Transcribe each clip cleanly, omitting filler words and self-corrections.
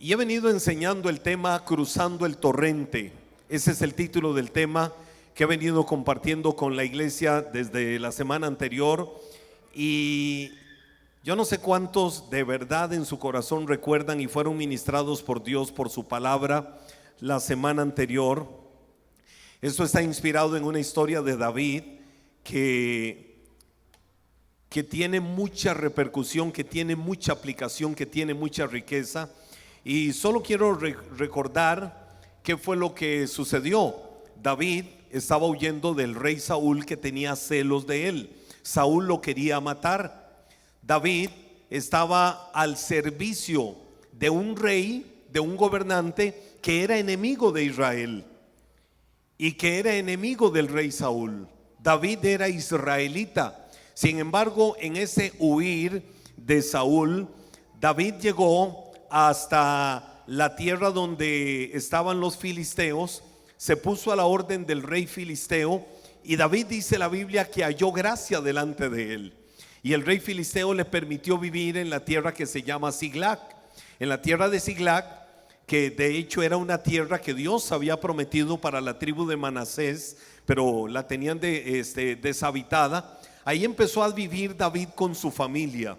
Y he venido enseñando el tema Cruzando el Torrente. Ese es el título del tema que he venido compartiendo con la iglesia desde la semana anterior. Y yo no sé cuántos de verdad en su corazón recuerdan y fueron ministrados por Dios por su palabra la semana anterior. Esto está inspirado en una historia de David que tiene mucha repercusión, que tiene mucha aplicación, que tiene mucha riqueza. Y solo quiero recordar qué fue lo que sucedió. David estaba huyendo del rey Saúl, que tenía celos de él. Saúl lo quería matar. David estaba al servicio de un rey, de un gobernante que era enemigo de Israel y que era enemigo del rey Saúl. David era israelita. Sin embargo, en ese huir de Saúl, David llegó hasta la tierra donde estaban los filisteos, se puso a la orden del rey filisteo, y David, dice la Biblia, que halló gracia delante de él. Y el rey filisteo le permitió vivir en la tierra que se llama Siglag, en la tierra de Siglag, que de hecho era una tierra que Dios había prometido para la tribu de Manasés, pero la tenían deshabitada. Ahí empezó a vivir David con su familia.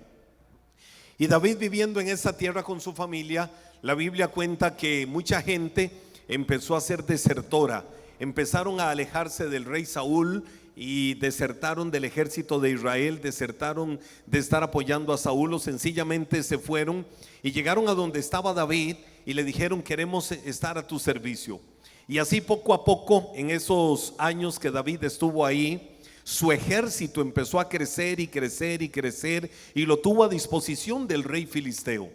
Y David, viviendo en esa tierra con su familia, la Biblia cuenta que mucha gente empezó a ser desertora. Empezaron a alejarse del rey Saúl y desertaron del ejército de Israel, desertaron de estar apoyando a Saúl, o sencillamente se fueron y llegaron a donde estaba David y le dijeron: queremos estar a tu servicio. Y así poco a poco, en esos años que David estuvo ahí, su ejército empezó a crecer y crecer y crecer, y lo tuvo a disposición del rey filisteo.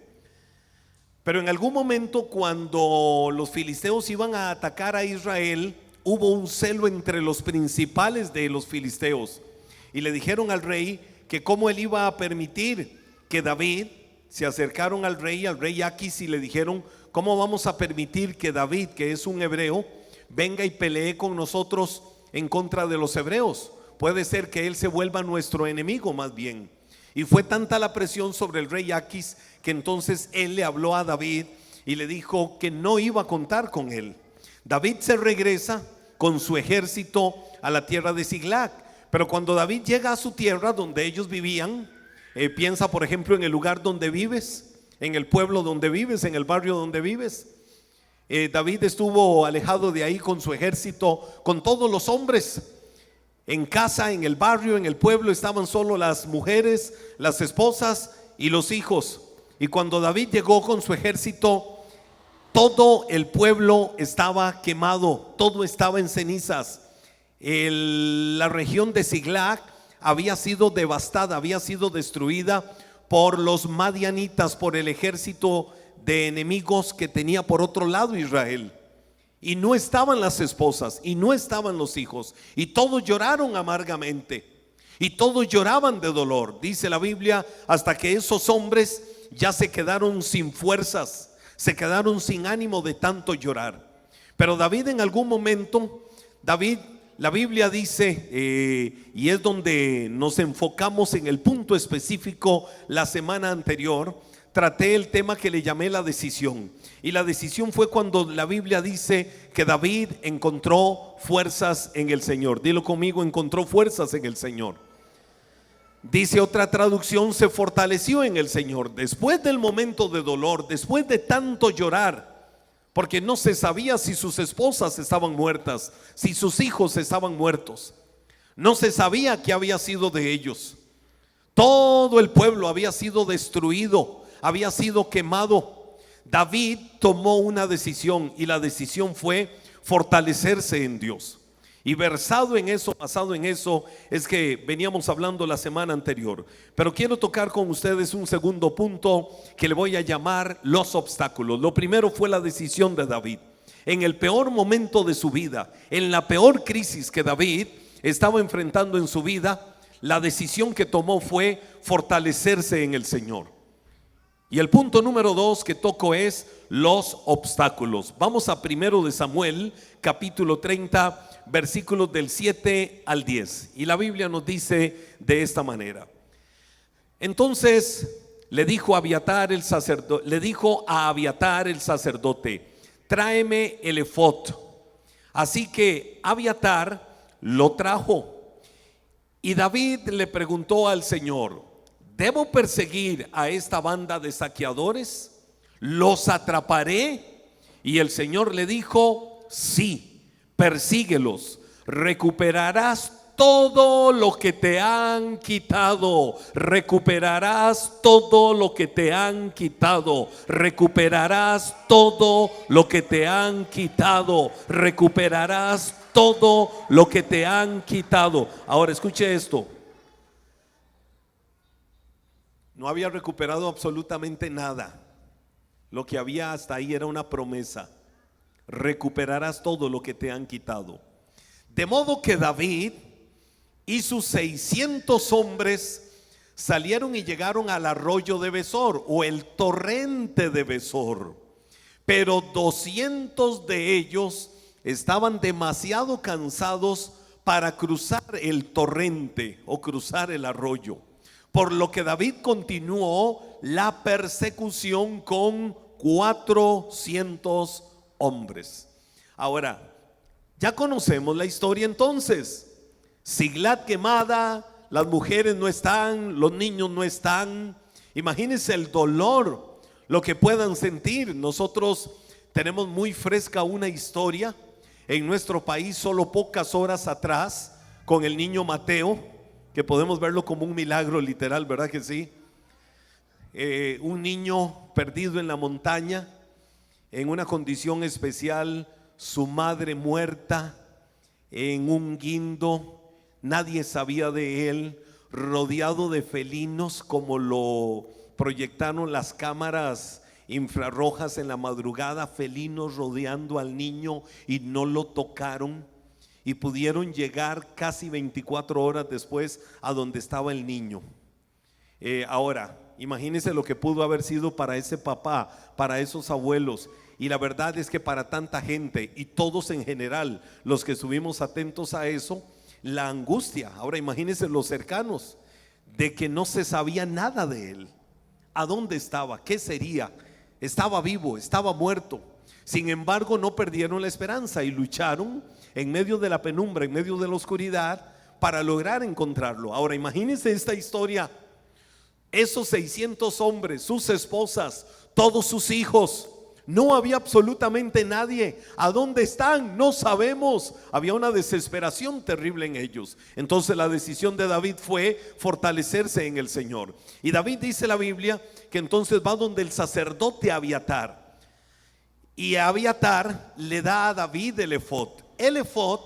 Pero en algún momento, cuando los filisteos iban a atacar a Israel, hubo un celo entre los principales de los filisteos, y le dijeron al rey que cómo él iba a permitir que David, se acercaron al rey Aquis, y le dijeron: ¿cómo vamos a permitir que David, que es un hebreo, venga y pelee con nosotros en contra de los hebreos? Puede ser que él se vuelva nuestro enemigo más bien. Y fue tanta la presión sobre el rey Aquis que entonces él le habló a David y le dijo que no iba a contar con él. David se regresa con su ejército a la tierra de Siglag, pero cuando David llega a su tierra donde ellos vivían, piensa por ejemplo en el lugar donde vives, en el pueblo donde vives, en el barrio donde vives. David estuvo alejado de ahí con su ejército, con todos los hombres. En casa, en el barrio, en el pueblo estaban solo las mujeres, las esposas y los hijos. Y cuando David llegó con su ejército, todo el pueblo estaba quemado, todo estaba en cenizas. La región de Siglag había sido devastada, había sido destruida por los madianitas, por el ejército de enemigos que tenía por otro lado Israel. Y no estaban las esposas y no estaban los hijos, y todos lloraron amargamente y todos lloraban de dolor, dice la Biblia, hasta que esos hombres ya se quedaron sin fuerzas, se quedaron sin ánimo de tanto llorar. Pero David, en algún momento, la Biblia dice, y es donde nos enfocamos en el punto específico la semana anterior, traté el tema que le llamé la decisión. Y la decisión fue cuando la Biblia dice que David encontró fuerzas en el Señor. Dilo conmigo: encontró fuerzas en el Señor. Dice otra traducción: se fortaleció en el Señor. Después del momento de dolor, después de tanto llorar, porque no se sabía si sus esposas estaban muertas, si sus hijos estaban muertos, no se sabía qué había sido de ellos. Todo el pueblo había sido destruido, había sido quemado. David tomó una decisión, y la decisión fue fortalecerse en Dios. Y basado en eso es que veníamos hablando la semana anterior. Pero quiero tocar con ustedes un segundo punto que le voy a llamar los obstáculos. Lo primero fue la decisión de David. En el peor momento de su vida, en la peor crisis que David estaba enfrentando en su vida, la decisión que tomó fue fortalecerse en el Señor. Y el punto número 2 que toco es los obstáculos. Vamos a 1 de Samuel, capítulo 30, versículos del 7 al 10. Y la Biblia nos dice de esta manera: entonces le dijo a Abiatar el sacerdote, tráeme el efod. Así que Abiatar lo trajo. Y David le preguntó al Señor, ¿debo perseguir a esta banda de saqueadores? ¿Los atraparé? Y el Señor le dijo, sí, persíguelos, recuperarás todo lo que te han quitado, recuperarás todo lo que te han quitado, recuperarás todo lo que te han quitado, recuperarás todo lo que te han quitado. Ahora escuche esto. No había recuperado absolutamente nada. Lo que había hasta ahí era una promesa. Recuperarás todo lo que te han quitado. De modo que David y sus 600 hombres salieron y llegaron al arroyo de Besor, o el torrente de Besor. Pero 200 de ellos estaban demasiado cansados para cruzar el torrente o cruzar el arroyo, por lo que David continuó la persecución con 400 hombres. Ahora, ya conocemos la historia entonces. Siglat quemada, las mujeres no están, los niños no están. Imagínense el dolor, lo que puedan sentir. Nosotros tenemos muy fresca una historia en nuestro país solo pocas horas atrás con el niño Mateo, que podemos verlo como un milagro literal, ¿verdad que sí? Un niño perdido en la montaña, en una condición especial, su madre muerta en un guindo, nadie sabía de él, rodeado de felinos como lo proyectaron las cámaras infrarrojas en la madrugada, felinos rodeando al niño y no lo tocaron, y pudieron llegar casi 24 horas después a donde estaba el niño. Ahora, imagínense lo que pudo haber sido para ese papá, para esos abuelos. Y la verdad es que para tanta gente y todos en general, los que estuvimos atentos a eso, la angustia. Ahora imagínense los cercanos, de que no se sabía nada de él. ¿A dónde estaba? ¿Qué sería? ¿Estaba vivo? ¿Estaba muerto? Sin embargo, no perdieron la esperanza y lucharon en medio de la penumbra, en medio de la oscuridad, para lograr encontrarlo. Ahora imagínense esta historia. Esos 600 hombres, sus esposas, todos sus hijos, no había absolutamente nadie. ¿A dónde están? No sabemos. Había una desesperación terrible en ellos. Entonces la decisión de David fue fortalecerse en el Señor. Y David, dice la Biblia, que entonces va donde el sacerdote Abiatar. Y Abiatar le da a David el efod. El efod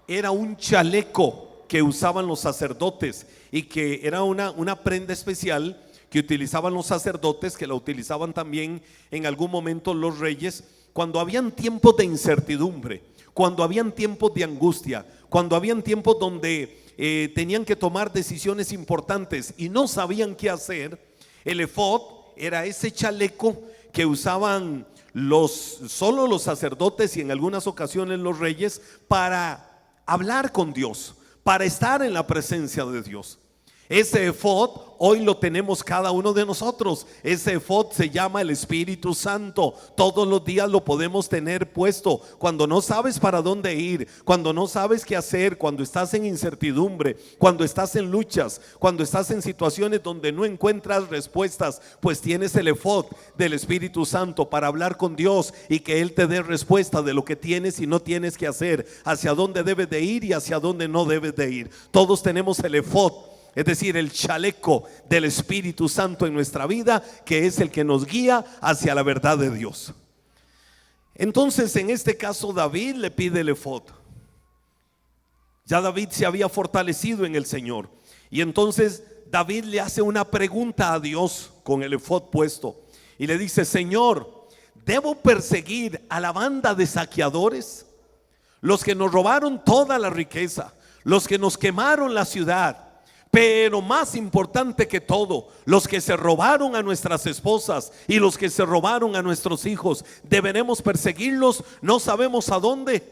era un chaleco que usaban los sacerdotes y que era una prenda especial que utilizaban los sacerdotes, que la utilizaban también en algún momento los reyes, cuando habían tiempos de incertidumbre, cuando habían tiempos de angustia, cuando habían tiempos donde tenían que tomar decisiones importantes y no sabían qué hacer. El efod era ese chaleco que usaban solo los sacerdotes y en algunas ocasiones los reyes para hablar con Dios, para estar en la presencia de Dios. Ese efod hoy lo tenemos cada uno de nosotros. Ese efod se llama el Espíritu Santo. Todos los días lo podemos tener puesto. Cuando no sabes para dónde ir, cuando no sabes qué hacer, cuando estás en incertidumbre, cuando estás en luchas, cuando estás en situaciones donde no encuentras respuestas, pues tienes el efod del Espíritu Santo para hablar con Dios y que Él te dé respuesta de lo que tienes y no tienes que hacer, hacia dónde debes de ir y hacia dónde no debes de ir. Todos tenemos el efod, es decir, el chaleco del Espíritu Santo en nuestra vida, que es el que nos guía hacia la verdad de Dios. Entonces, en este caso, David le pide el efod. Ya David se había fortalecido en el Señor. Y entonces David le hace una pregunta a Dios con el efod puesto. Y le dice: Señor, ¿debo perseguir a la banda de saqueadores? Los que nos robaron toda la riqueza, los que nos quemaron la ciudad. Pero más importante que todo, los que se robaron a nuestras esposas y los que se robaron a nuestros hijos, ¿deberemos perseguirlos? No sabemos a dónde,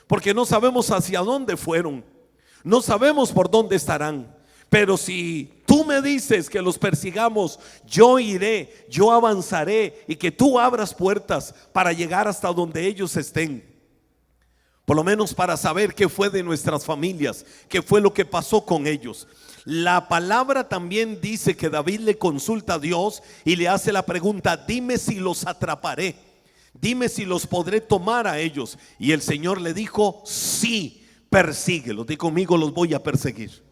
porque no sabemos hacia dónde fueron, no sabemos por dónde estarán. Pero si tú me dices que los persigamos, yo iré, yo avanzaré, y que tú abras puertas para llegar hasta donde ellos estén. Por lo menos para saber qué fue de nuestras familias, qué fue lo que pasó con ellos. La palabra también dice que David le consulta a Dios y le hace la pregunta: dime si los atraparé, dime si los podré tomar a ellos. Y el Señor le dijo: sí, persíguelos. Di conmigo: los voy a perseguir.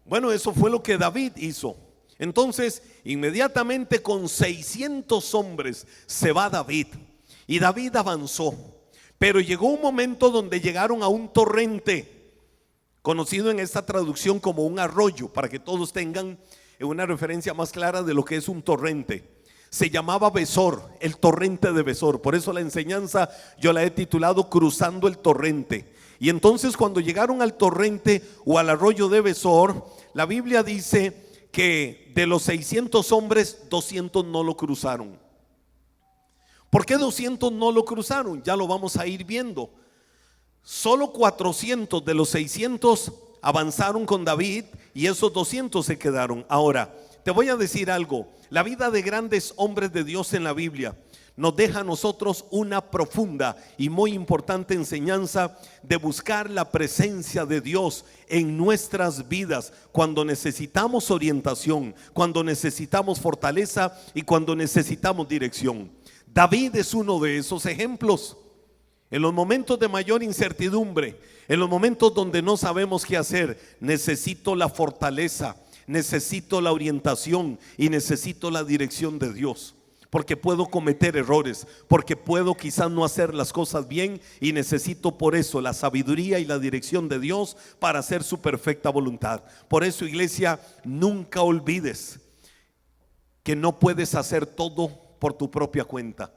Bueno, eso fue lo que David hizo. Entonces, inmediatamente con 600 hombres se va David. Y David avanzó. Pero llegó un momento donde llegaron a un torrente, conocido en esta traducción como un arroyo, para que todos tengan una referencia más clara de lo que es un torrente. Se llamaba Besor, el torrente de Besor. Por eso la enseñanza yo la he titulado Cruzando el torrente. Y entonces cuando llegaron al torrente o al arroyo de Besor, la Biblia dice que de los 600 hombres, 200 no lo cruzaron. ¿Por qué 200 no lo cruzaron? Ya lo vamos a ir viendo. Solo 400 de los 600 avanzaron con David y esos 200 se quedaron. Ahora, te voy a decir algo. La vida de grandes hombres de Dios en la Biblia nos deja a nosotros una profunda y muy importante enseñanza de buscar la presencia de Dios en nuestras vidas cuando necesitamos orientación, cuando necesitamos fortaleza y cuando necesitamos dirección. David es uno de esos ejemplos. En los momentos de mayor incertidumbre, en los momentos donde no sabemos qué hacer, necesito la fortaleza, necesito la orientación y necesito la dirección de Dios. Porque puedo cometer errores, porque puedo quizás no hacer las cosas bien, y necesito por eso la sabiduría y la dirección de Dios para hacer su perfecta voluntad. Por eso, iglesia, nunca olvides que no puedes hacer todo por tu propia cuenta,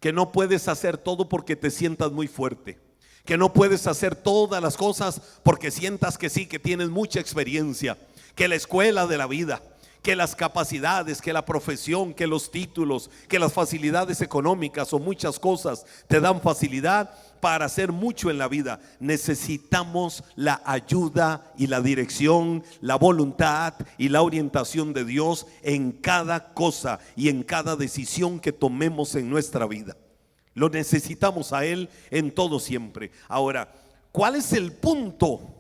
que no puedes hacer todo porque te sientas muy fuerte, que no puedes hacer todas las cosas porque sientas que sí, que tienes mucha experiencia, que la escuela de la vida, que las capacidades, que la profesión, que los títulos, que las facilidades económicas o muchas cosas te dan facilidad para hacer mucho en la vida. Necesitamos la ayuda y la dirección, la voluntad y la orientación de Dios en cada cosa y en cada decisión que tomemos en nuestra vida. Lo necesitamos a Él en todo siempre. Ahora, ¿cuál es el punto?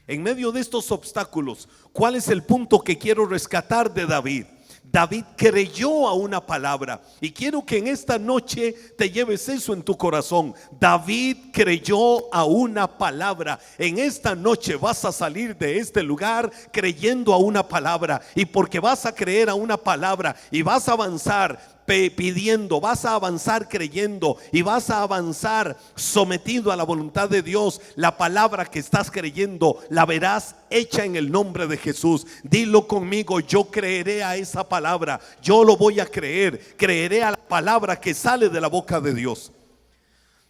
En medio de estos obstáculos, ¿cuál es el punto que quiero rescatar de David? David creyó a una palabra, y quiero que en esta noche te lleves eso en tu corazón. David creyó a una palabra. En esta noche vas a salir de este lugar creyendo a una palabra, y porque vas a creer a una palabra y vas a avanzar pidiendo, vas a avanzar creyendo y vas a avanzar sometido a la voluntad de Dios. La palabra que estás creyendo la verás hecha en el nombre de Jesús. Dilo conmigo: yo creeré a esa palabra, yo lo voy a creer, creeré a la palabra que sale de la boca de Dios.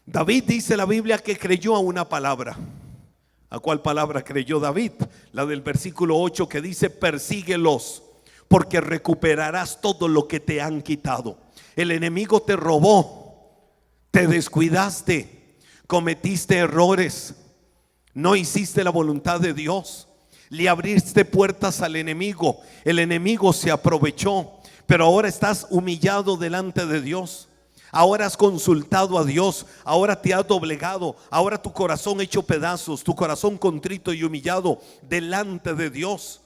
David, dice la Biblia, que creyó a una palabra. ¿A cuál palabra creyó David? La del versículo 8, que dice: persíguelos, porque recuperarás todo lo que te han quitado. El enemigo te robó, te descuidaste, cometiste errores, no hiciste la voluntad de Dios, le abriste puertas al enemigo, el enemigo se aprovechó. Pero ahora estás humillado delante de Dios. Ahora has consultado a Dios, ahora te has doblegado, ahora tu corazón hecho pedazos, tu corazón contrito y humillado delante de Dios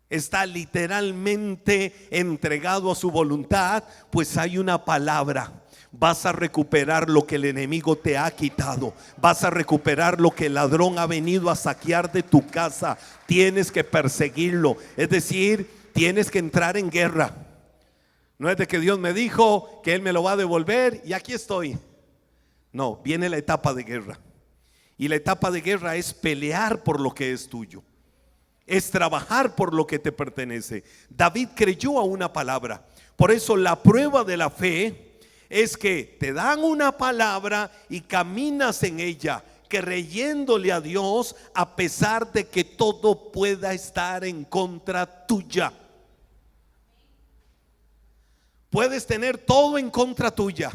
está literalmente entregado a su voluntad. Pues hay una palabra: vas a recuperar lo que el enemigo te ha quitado, vas a recuperar lo que el ladrón ha venido a saquear de tu casa. Tienes que perseguirlo, es decir, tienes que entrar en guerra. No es de que Dios me dijo que Él me lo va a devolver y aquí estoy. No, viene la etapa de guerra, y la etapa de guerra es pelear por lo que es tuyo, es trabajar por lo que te pertenece. David creyó a una palabra. Por eso la prueba de la fe es que te dan una palabra y caminas en ella, creyéndole a Dios a pesar de que todo pueda estar en contra tuya. Puedes tener todo en contra tuya,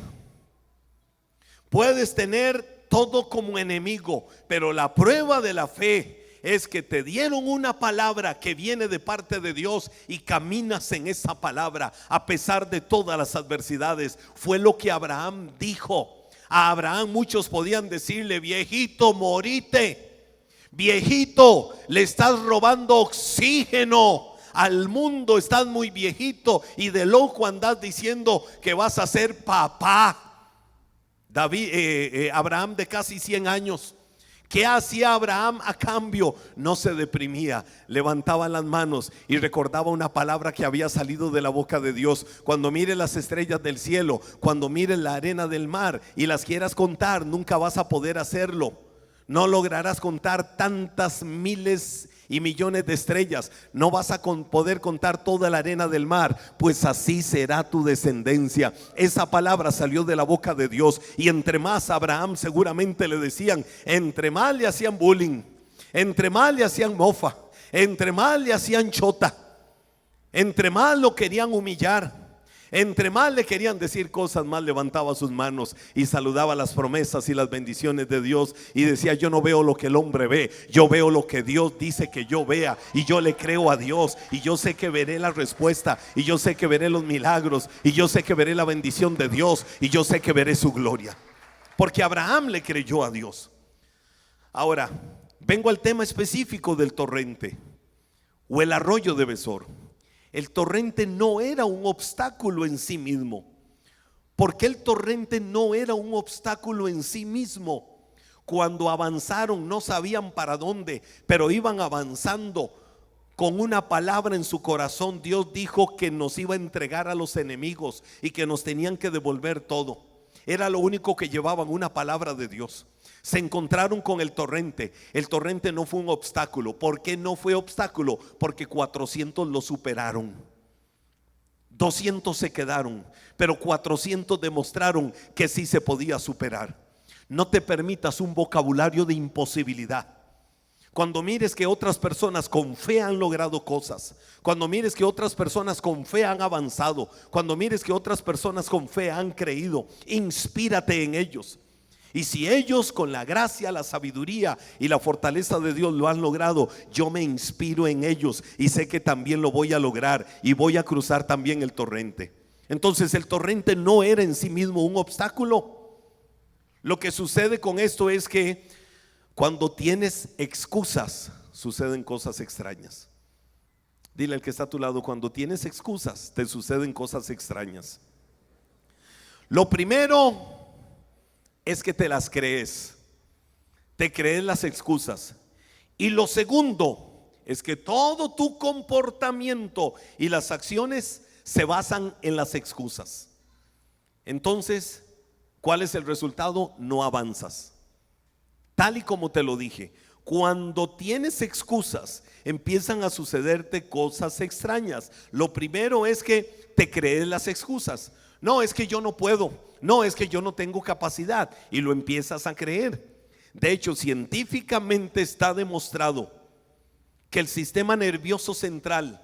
puedes tener todo como enemigo, pero la prueba de la fe es que te dieron una palabra que viene de parte de Dios y caminas en esa palabra a pesar de todas las adversidades. Fue lo que Abraham dijo. A Abraham muchos podían decirle: viejito, morite, viejito, le estás robando oxígeno al mundo, estás muy viejito y de loco andas diciendo que vas a ser papá. Abraham de casi 100 años. ¿Qué hacía Abraham a cambio? No se deprimía, levantaba las manos y recordaba una palabra que había salido de la boca de Dios. Cuando mires las estrellas del cielo, cuando mires la arena del mar y las quieras contar, nunca vas a poder hacerlo. No lograrás contar tantas miles y millones de estrellas. No vas a poder contar toda la arena del mar, pues así será tu descendencia. Esa palabra salió de la boca de Dios. Y entre más Abraham seguramente le decían, entre más le hacían bullying, entre más le hacían mofa, entre más le hacían chota, entre más lo querían humillar, entre más le querían decir cosas, más levantaba sus manos y saludaba las promesas y las bendiciones de Dios y decía: yo no veo lo que el hombre ve, yo veo lo que Dios dice que yo vea, y yo le creo a Dios, y yo sé que veré la respuesta, y yo sé que veré los milagros, y yo sé que veré la bendición de Dios, y yo sé que veré su gloria, porque Abraham le creyó a Dios. Ahora vengo al tema específico del torrente o el arroyo de Besor. El torrente no era un obstáculo en sí mismo. ¿Por qué el torrente no era un obstáculo en sí mismo? Cuando avanzaron no sabían para dónde, pero iban avanzando con una palabra en su corazón. Dios dijo que nos iba a entregar a los enemigos y que nos tenían que devolver todo. Era lo único que llevaban, una palabra de Dios. Se encontraron con el torrente. El torrente no fue un obstáculo. ¿Por qué no fue obstáculo? Porque 400 lo superaron, 200 se quedaron, pero 400 demostraron que sí se podía superar. No te permitas un vocabulario de imposibilidad. Cuando mires que otras personas con fe han logrado cosas, cuando mires que otras personas con fe han avanzado, cuando mires que otras personas con fe han creído, inspírate en ellos. Y si ellos con la gracia, la sabiduría y la fortaleza de Dios lo han logrado, yo me inspiro en ellos y sé que también lo voy a lograr y voy a cruzar también el torrente. Entonces el torrente no era en sí mismo un obstáculo. Lo que sucede con esto es que cuando tienes excusas, suceden cosas extrañas. Dile al que está a tu lado: cuando tienes excusas, te suceden cosas extrañas. Lo primero es que te las crees, te crees las excusas. Y lo segundo es que todo tu comportamiento y las acciones se basan en las excusas. Entonces, ¿cuál es el resultado? No avanzas. Tal y como te lo dije, cuando tienes excusas, empiezan a sucederte cosas extrañas. Lo primero es que te crees las excusas. No, es que yo no puedo. No, es que yo no tengo capacidad. Y lo empiezas a creer. De hecho, científicamente está demostrado que el sistema nervioso central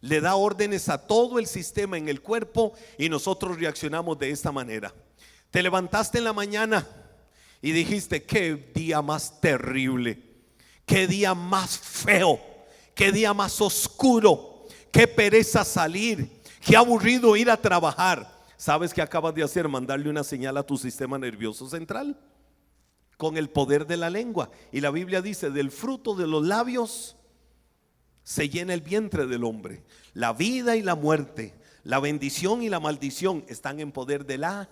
le da órdenes a todo el sistema en el cuerpo y nosotros reaccionamos de esta manera. Te levantaste en la mañana y dijiste: qué día más terrible, qué día más feo, qué día más oscuro, qué pereza salir, qué aburrido ir a trabajar. ¿Sabes qué acabas de hacer? Mandarle una señal a tu sistema nervioso central con el poder de la lengua. Y la Biblia dice: del fruto de los labios se llena el vientre del hombre. La vida y la muerte, la bendición y la maldición están en poder de la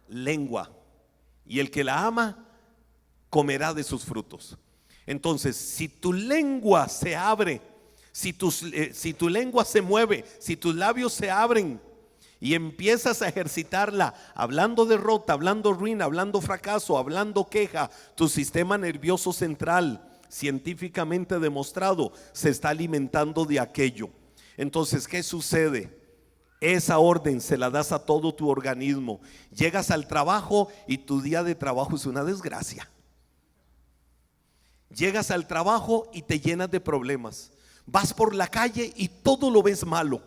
lengua. Y el que la ama comerá de sus frutos. Entonces, si tu lengua se abre, si tu lengua se mueve, si tus labios se abren y empiezas a ejercitarla, hablando derrota, hablando ruina, hablando fracaso, hablando queja, tu sistema nervioso central, científicamente demostrado, se está alimentando de aquello. Entonces, ¿qué sucede? Esa orden se la das a todo tu organismo. Llegas al trabajo y tu día de trabajo es una desgracia. Llegas al trabajo y te llenas de problemas. Vas por la calle y todo lo ves malo.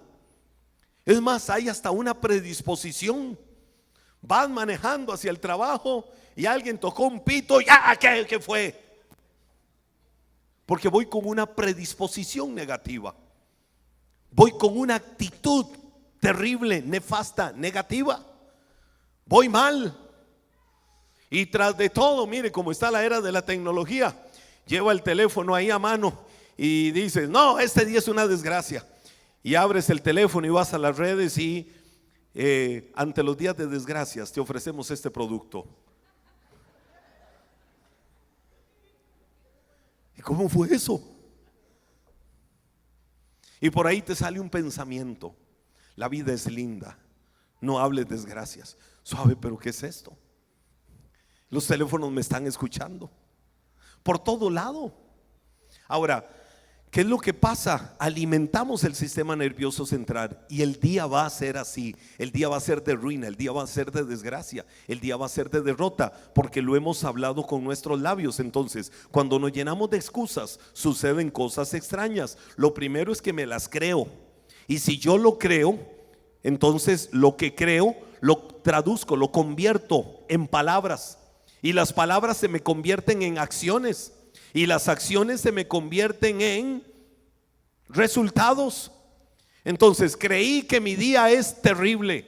Es más, hay hasta una predisposición. Vas manejando hacia el trabajo y alguien tocó un pito. ¿Qué fue? porque voy con una predisposición negativa, voy con una actitud terrible, nefasta, negativa, voy mal. Y tras de todo, mire cómo está la era de la tecnología, lleva el teléfono ahí a mano y dices: no, este día es una desgracia. Y abres el teléfono y vas a las redes y ante los días de desgracias te ofrecemos este producto. ¿Y cómo fue eso? Y por ahí te sale un pensamiento: la vida es linda, no hables desgracias. Suave, pero ¿qué es esto? Los teléfonos me están escuchando por todo lado. Ahora, ¿qué es lo que pasa? Alimentamos el sistema nervioso central y el día va a ser así. El día va a ser de ruina, el día va a ser de desgracia, el día va a ser de derrota, porque lo hemos hablado con nuestros labios. Entonces, cuando nos llenamos de excusas, suceden cosas extrañas. Lo primero es que me las creo, y si yo lo creo, entonces lo que creo lo traduzco, lo convierto en palabras, y las palabras se me convierten en acciones, y las acciones se me convierten en resultados. Entonces creí que mi día es terrible,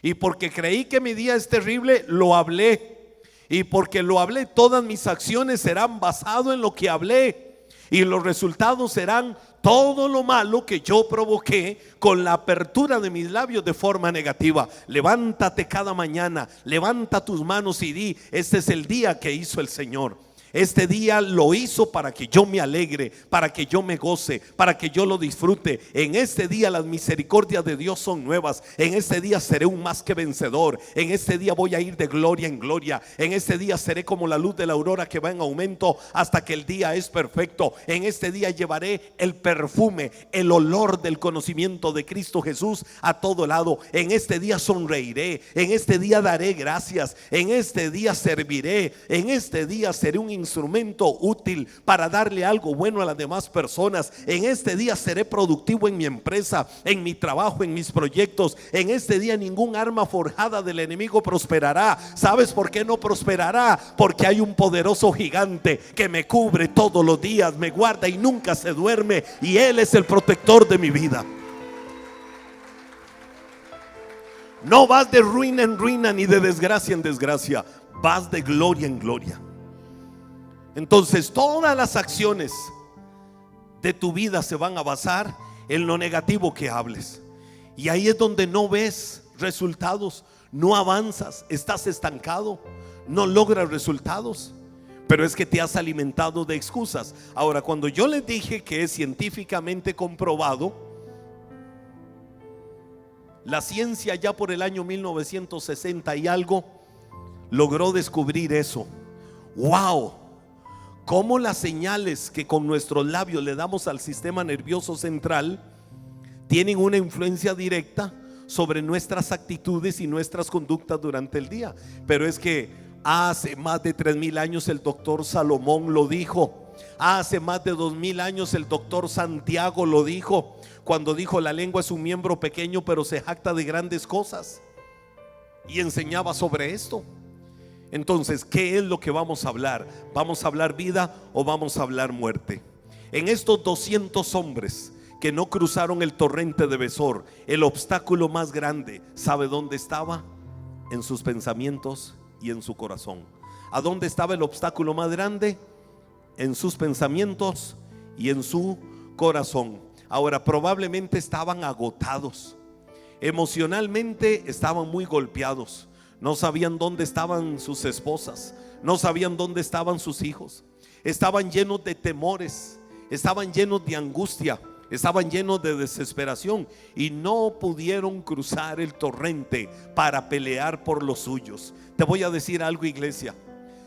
y porque creí que mi día es terrible, lo hablé, y porque lo hablé, todas mis acciones serán basadas en lo que hablé, y los resultados serán todo lo malo que yo provoqué con la apertura de mis labios de forma negativa. Levántate cada mañana, levanta tus manos y di: este es el día que hizo el Señor. Este día lo hizo para que yo me alegre, para que yo me goce, para que yo lo disfrute. En este día las misericordias de Dios son nuevas. En este día seré un más que vencedor. En este día voy a ir de gloria en gloria. En este día seré como la luz de la aurora que va en aumento hasta que el día es perfecto. En este día llevaré el perfume, el olor del conocimiento de Cristo Jesús a todo lado. En este día sonreiré. En este día daré gracias. En este día serviré. En este día seré un instrumento útil para darle algo bueno a las demás personas. En este día seré productivo en mi empresa, en mi trabajo, en mis proyectos. En este día ningún arma forjada del enemigo prosperará. ¿Sabes por qué no prosperará? Porque hay un poderoso gigante que me cubre todos los días, me guarda y nunca se duerme, y Él es el protector de mi vida. No vas de ruina en ruina ni de desgracia en desgracia, vas de gloria en gloria. Entonces todas las acciones de tu vida se van a basar en lo negativo que hables, y ahí es donde no ves resultados, no avanzas, estás estancado, no logras resultados, pero es que te has alimentado de excusas. Ahora, cuando yo les dije que es científicamente comprobado, la ciencia ya por el año 1960 y algo logró descubrir eso. ¡Wow! Cómo las señales que con nuestros labios le damos al sistema nervioso central tienen una influencia directa sobre nuestras actitudes y nuestras conductas durante el día. Pero es que hace más de 3000 años el doctor Salomón lo dijo. Hace más de 2000 años el doctor Santiago lo dijo, cuando dijo: la lengua es un miembro pequeño pero se jacta de grandes cosas, y enseñaba sobre esto. Entonces, ¿qué es lo que vamos a hablar? ¿Vamos a hablar vida o vamos a hablar muerte? En estos 200 hombres que no cruzaron el torrente de Besor, el obstáculo más grande, ¿sabe dónde estaba? En sus pensamientos y en su corazón. ¿A dónde estaba el obstáculo más grande? En sus pensamientos y en su corazón. Ahora, probablemente estaban agotados, emocionalmente estaban muy golpeados. No sabían dónde estaban sus esposas, no sabían dónde estaban sus hijos. Estaban llenos de temores, estaban llenos de angustia, estaban llenos de desesperación, y no pudieron cruzar el torrente para pelear por los suyos. Te voy a decir algo, iglesia: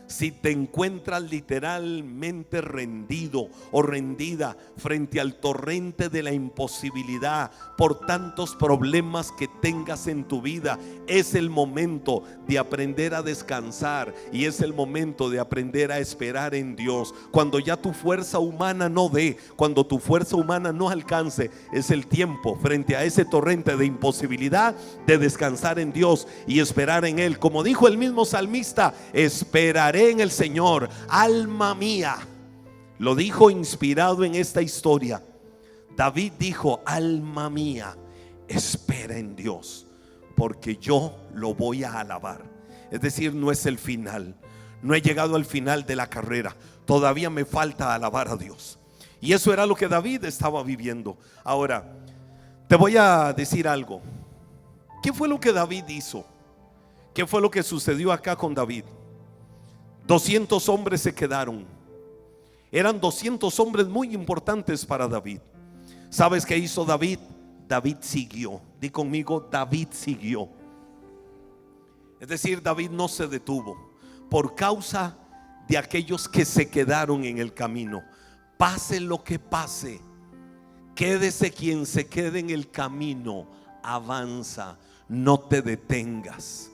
si te encuentras literalmente rendido o rendida frente al torrente de la imposibilidad por tantos problemas que tengas en tu vida, es el momento de aprender a descansar, y es el momento de aprender a esperar en Dios. Cuando ya tu fuerza humana no dé, cuando tu fuerza humana no alcance, es el tiempo frente a ese torrente de imposibilidad de descansar en Dios y esperar en Él. Como dijo el mismo salmista: esperaré en el Señor, alma mía, Lo dijo inspirado en esta historia. David dijo: alma mía, espera en Dios, porque yo lo voy a alabar. Es decir, no es el final, no he llegado al final de la carrera, todavía me falta alabar a Dios. Y eso era lo que David estaba viviendo. Ahora, te voy a decir algo. ¿Qué fue lo que David hizo? ¿Qué fue lo que sucedió acá con David? 200 hombres se quedaron. Eran 200 hombres muy importantes para David. ¿Sabes qué hizo David? David siguió. Di conmigo: David siguió. Es decir, David no se detuvo por causa de aquellos que se quedaron en el camino. Pase lo que pase, quédese quien se quede en el camino, avanza, no te detengas.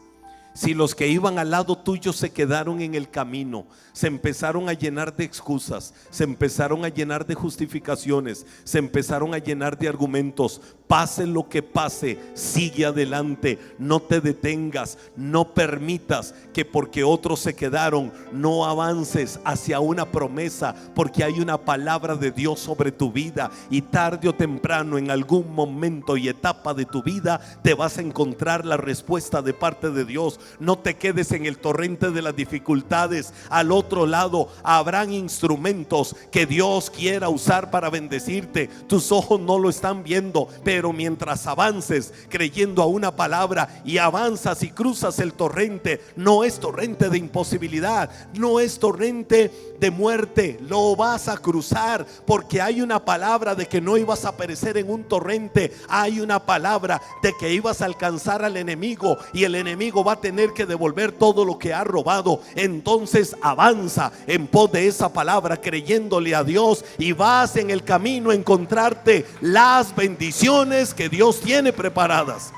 Si los que iban al lado tuyo se quedaron en el camino, se empezaron a llenar de excusas, se empezaron a llenar de justificaciones, se empezaron a llenar de argumentos, pase lo que pase, sigue adelante, no te detengas, no permitas que porque otros se quedaron no avances hacia una promesa, porque hay una palabra de Dios sobre tu vida, y tarde o temprano, en algún momento y etapa de tu vida, te vas a encontrar la respuesta de parte de Dios. No te quedes en el torrente de las dificultades. Al otro lado habrán instrumentos que Dios quiera usar para bendecirte. Tus ojos no lo están viendo, pero mientras avances creyendo a una palabra y avanzas y cruzas el torrente, no es torrente de imposibilidad, no es torrente de muerte, lo vas a cruzar, porque hay una palabra de que no ibas a perecer en un torrente. Hay una palabra de que ibas a alcanzar al enemigo, y el enemigo va a tener que devolver todo lo que ha robado. Entonces avanza en pos de esa palabra, creyéndole a Dios, y vas en el camino a encontrarte las bendiciones que Dios tiene preparadas.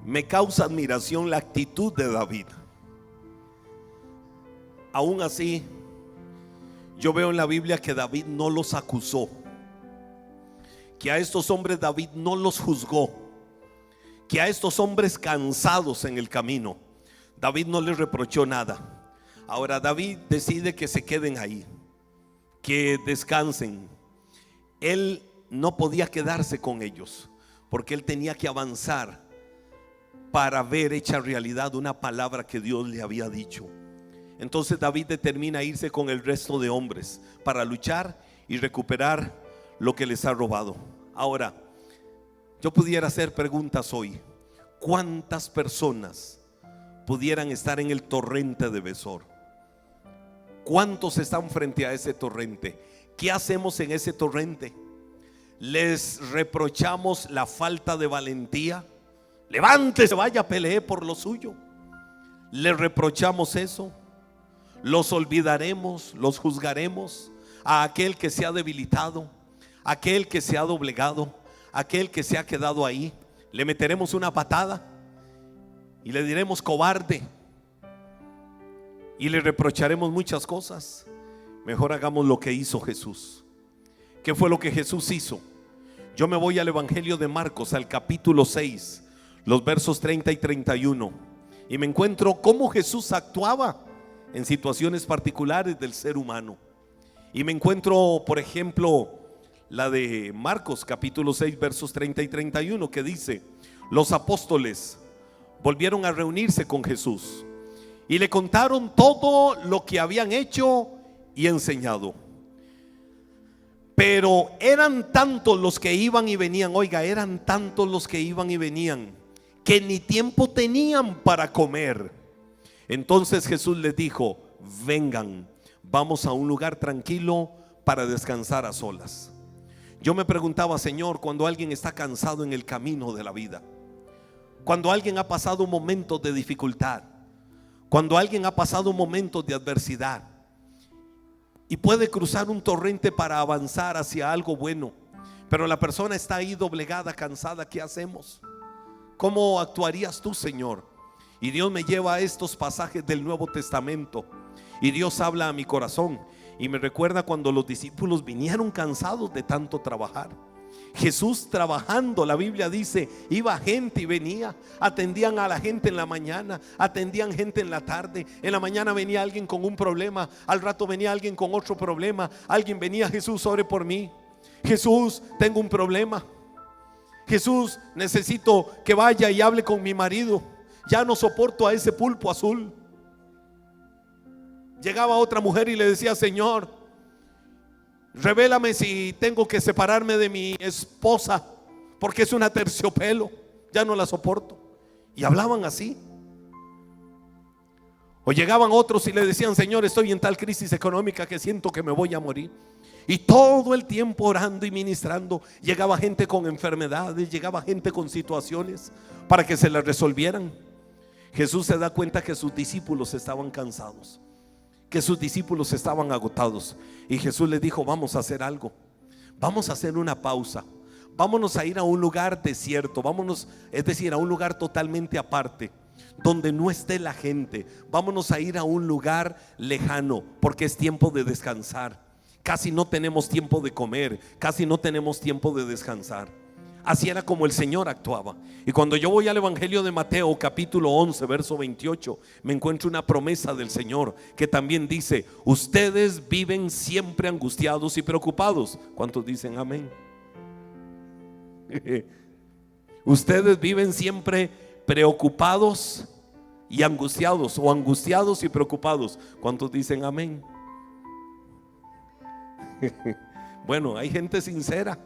Me causa admiración la actitud de David. Aún así, yo veo en la Biblia que David no los acusó, que a estos hombres David no los juzgó, que a estos hombres cansados en el camino David no les reprochó nada. Ahora David decide que se queden ahí, que descansen. Él no podía quedarse con ellos, porque él tenía que avanzar para ver hecha realidad una palabra que Dios le había dicho. Entonces David determina irse con el resto de hombres para luchar y recuperar lo que les ha robado. Ahora, yo pudiera hacer preguntas hoy. ¿Cuántas personas pudieran estar en el torrente de Besor? ¿Cuántos están frente a ese torrente? ¿Qué hacemos en ese torrente? ¿Les reprochamos la falta de valentía? Levántese, vaya, pelee por lo suyo. ¿Les reprochamos eso? ¿Los olvidaremos? ¿Los juzgaremos? A aquel que se ha debilitado, aquel que se ha doblegado, aquel que se ha quedado ahí, le meteremos una patada y le diremos cobarde y le reprocharemos muchas cosas. Mejor hagamos lo que hizo Jesús. ¿Qué fue lo que Jesús hizo? Yo me voy al Evangelio de Marcos, al capítulo 6, los versos 30 y 31, y me encuentro cómo Jesús actuaba en situaciones particulares del ser humano. Y me encuentro, por ejemplo, la de Marcos capítulo 6 versos 30 y 31, que dice: los apóstoles volvieron a reunirse con Jesús y le contaron todo lo que habían hecho y enseñado. Pero eran tantos los que iban y venían, oiga, eran tantos los que iban y venían, que ni tiempo tenían para comer. Entonces Jesús les dijo: vengan, vamos a un lugar tranquilo para descansar a solas. Yo me preguntaba, Señor, cuando alguien está cansado en el camino de la vida, cuando alguien ha pasado momentos de dificultad, cuando alguien ha pasado momentos de adversidad y puede cruzar un torrente para avanzar hacia algo bueno, pero la persona está ahí doblegada, cansada, ¿qué hacemos? ¿Cómo actuarías tú, Señor? Y Dios me lleva a estos pasajes del Nuevo Testamento, y Dios habla a mi corazón y me recuerda cuando los discípulos vinieron cansados de tanto trabajar. Jesús trabajando, la Biblia dice, iba gente y venía, atendían a la gente en la mañana, atendían gente en la tarde. En la mañana venía alguien con un problema, al rato venía alguien con otro problema. Alguien venía: Jesús, ore por mí. Jesús, tengo un problema. Jesús, necesito que vaya y hable con mi marido. Ya no soporto a ese pulpo azul. Llegaba otra mujer y le decía: Señor, revélame si tengo que separarme de mi esposa, porque es una terciopelo, ya no la soporto. Y hablaban así. O llegaban otros y le decían: Señor, estoy en tal crisis económica que siento que me voy a morir. Y todo el tiempo orando y ministrando. Llegaba gente con enfermedades, llegaba gente con situaciones para que se las resolvieran. Jesús se da cuenta que sus discípulos estaban cansados, que sus discípulos estaban agotados, y Jesús les dijo: vamos a hacer algo, vamos a hacer una pausa, vámonos a ir a un lugar desierto, vámonos, es decir, a un lugar totalmente aparte, donde no esté la gente. Vámonos a ir a un lugar lejano, porque es tiempo de descansar. Casi no tenemos tiempo de comer, casi no tenemos tiempo de descansar. Así era como el Señor actuaba. Y cuando yo voy al Evangelio de Mateo capítulo 11 verso 28, me encuentro una promesa del Señor que también dice: ustedes viven siempre angustiados y preocupados. ¿Cuántos dicen amén? Ustedes viven siempre preocupados y angustiados, o angustiados y preocupados. ¿Cuántos dicen amén? Bueno, hay gente sincera.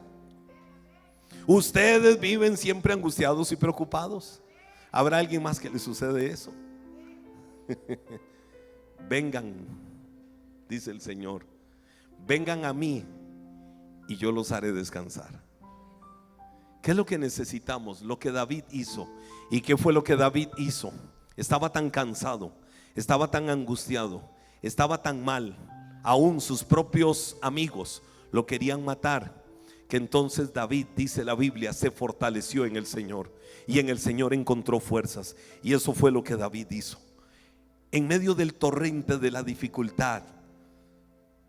Ustedes viven siempre angustiados y preocupados. ¿Habrá alguien más que le sucede eso? Vengan, dice el Señor, vengan a mí y yo los haré descansar. ¿Qué es lo que necesitamos? Lo que David hizo. ¿Y qué fue lo que David hizo? Estaba tan cansado, estaba tan angustiado, estaba tan mal, aún sus propios amigos lo querían matar, que entonces David, dice la Biblia, se fortaleció en el Señor, y en el Señor encontró fuerzas. Y eso fue lo que David hizo. En medio del torrente de la dificultad,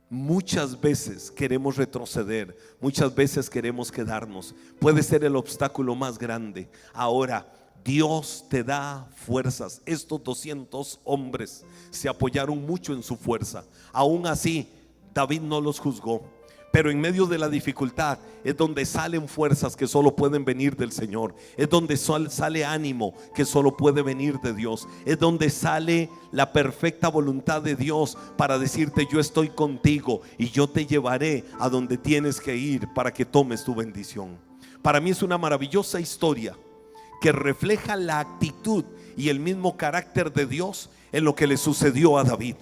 muchas veces queremos retroceder, muchas veces queremos quedarnos. Puede ser el obstáculo más grande. Ahora Dios te da fuerzas. Estos 200 hombres se apoyaron mucho en su fuerza. Aún así, David no los juzgó. Pero en medio de la dificultad es donde salen fuerzas que solo pueden venir del Señor. Es donde sale ánimo que solo puede venir de Dios. Es donde sale la perfecta voluntad de Dios para decirte: yo estoy contigo y yo te llevaré a donde tienes que ir para que tomes tu bendición. Para mí es una maravillosa historia que refleja la actitud y el mismo carácter de Dios en lo que le sucedió a David.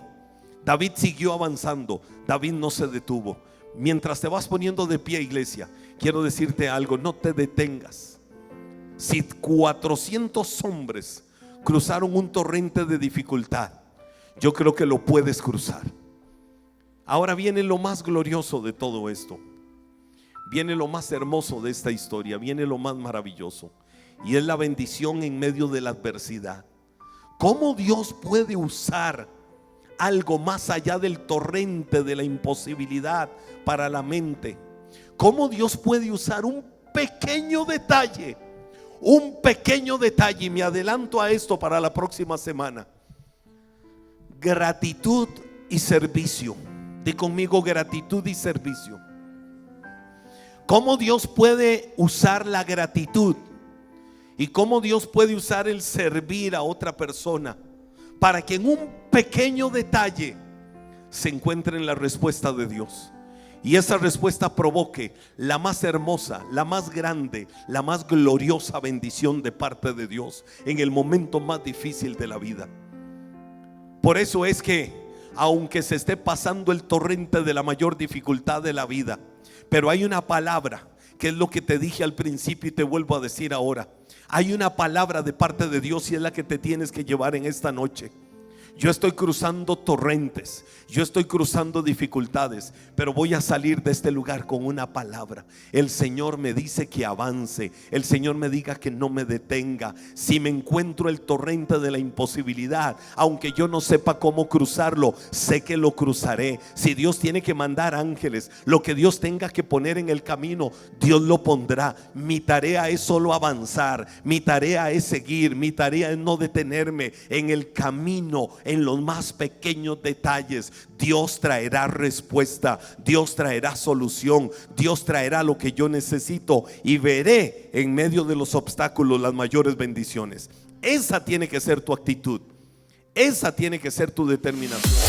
David siguió avanzando, David no se detuvo. Mientras te vas poniendo de pie, iglesia, quiero decirte algo: no te detengas. Si 400 hombres cruzaron un torrente de dificultad, yo creo que lo puedes cruzar. Ahora viene lo más glorioso de todo esto. Viene lo más hermoso de esta historia. Viene lo más maravilloso, y es la bendición en medio de la adversidad. ¿Cómo Dios puede usar algo más allá del torrente de la imposibilidad para la mente? ¿Cómo Dios puede usar un pequeño detalle? Un pequeño detalle, y me adelanto a esto para la próxima semana: gratitud y servicio. Di conmigo: gratitud y servicio. ¿Cómo Dios puede usar la gratitud? ¿Y cómo Dios puede usar el servir a otra persona para que en un pequeño detalle se encuentre en la respuesta de Dios? Y esa respuesta provoque la más hermosa, la más grande, la más gloriosa bendición de parte de Dios en el momento más difícil de la vida. Por eso es que, aunque se esté pasando el torrente de la mayor dificultad de la vida, pero hay una palabra, que es lo que te dije al principio y te vuelvo a decir ahora. Hay una palabra de parte de Dios, y es la que te tienes que llevar en esta noche. Yo estoy cruzando torrentes, yo estoy cruzando dificultades, pero voy a salir de este lugar con una palabra. El Señor me dice que avance, el Señor me diga que no me detenga. Si me encuentro el torrente de la imposibilidad, aunque yo no sepa cómo cruzarlo, sé que lo cruzaré. Si Dios tiene que mandar ángeles, lo que Dios tenga que poner en el camino, Dios lo pondrá. Mi tarea es solo avanzar, mi tarea es seguir, mi tarea es no detenerme en el camino. En los más pequeños detalles Dios traerá respuesta, Dios traerá solución, Dios traerá lo que yo necesito, y veré en medio de los obstáculos las mayores bendiciones. Esa tiene que ser tu actitud, esa tiene que ser tu determinación.